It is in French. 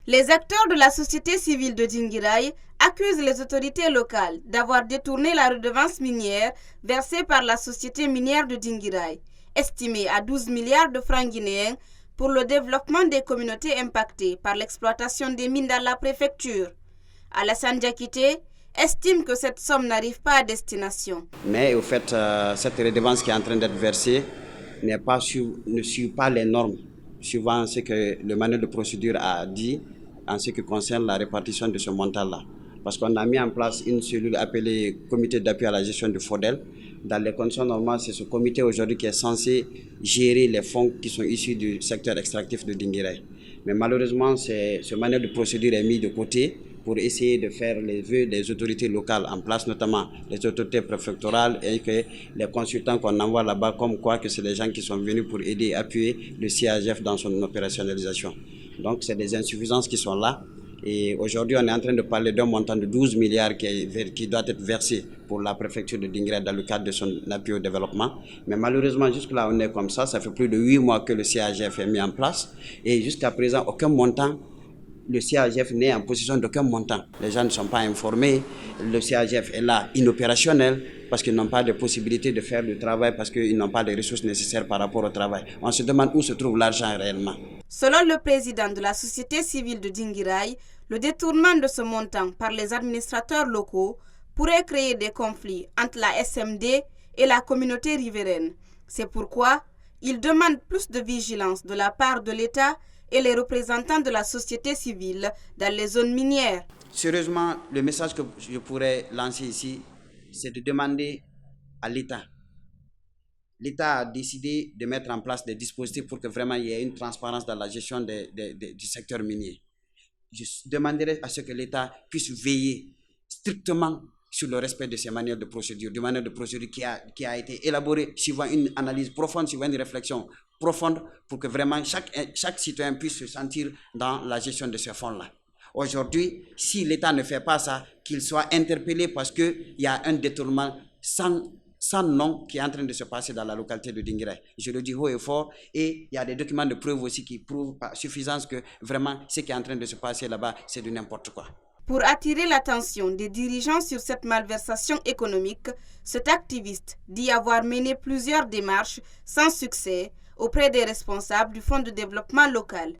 Les acteurs de la société civile de Dinguiraye accusent les autorités locales d'avoir détourné la redevance minière versée par la société minière de Dinguiraye, estimée à 12 milliards de francs guinéens pour le développement des communautés impactées par l'exploitation des mines dans la préfecture. Alassane Diakité estime que cette somme n'arrive pas à destination. Mais au fait, cette redevance qui est en train d'être versée ne suit pas les normes, suivant ce que le manuel de procédure a dit en ce qui concerne la répartition de ce montant-là. Parce qu'on a mis en place une cellule appelée Comité d'appui à la gestion du FODEL. Dans les conditions normales, c'est ce comité aujourd'hui qui est censé gérer les fonds qui sont issus du secteur extractif de Dinguiraye. Mais malheureusement, ce manuel de procédure est mis de côté pour essayer de faire les vœux des autorités locales en place, notamment les autorités préfectorales et que les consultants qu'on envoie là-bas, comme quoi que c'est les gens qui sont venus pour aider et appuyer le CAGF dans son opérationnalisation. Donc c'est des insuffisances qui sont là. Et aujourd'hui, on est en train de parler d'un montant de 12 milliards qui doit être versé pour la préfecture de Dinguiraye dans le cadre de son appui au développement. Mais malheureusement, jusque-là, on est comme ça. Ça fait plus de 8 mois que le CAGF est mis en place. Et jusqu'à présent, aucun montant. Le CAGF n'est en possession d'aucun montant. Les gens ne sont pas informés. Le CAGF est là, inopérationnel, parce qu'ils n'ont pas de possibilité de faire le travail, parce qu'ils n'ont pas les ressources nécessaires par rapport au travail. On se demande où se trouve l'argent réellement. Selon le président de la société civile de Dinguiraye, le détournement de ce montant par les administrateurs locaux pourrait créer des conflits entre la SMD et la communauté riveraine. C'est pourquoi il demande plus de vigilance de la part de l'État et les représentants de la société civile dans les zones minières. Sérieusement, le message que je pourrais lancer ici, c'est de demander à l'État. L'État a décidé de mettre en place des dispositifs pour que vraiment il y ait une transparence dans la gestion du secteur minier. Je demanderai à ce que l'État puisse veiller strictement sur le respect de ces manuels de procédure, du manuel de procédure qui a été élaboré suivant une analyse profonde, suivant une réflexion profonde pour que vraiment chaque citoyen puisse se sentir dans la gestion de ces fonds-là. Aujourd'hui, si l'État ne fait pas ça, qu'il soit interpellé parce qu'il y a un détournement sans nom qui est en train de se passer dans la localité de Dinguiraye. Je le dis haut et fort et il y a des documents de preuve aussi qui prouvent par suffisance que vraiment ce qui est en train de se passer là-bas, c'est de n'importe quoi. Pour attirer l'attention des dirigeants sur cette malversation économique, cet activiste dit avoir mené plusieurs démarches sans succès auprès des responsables du Fonds de développement local.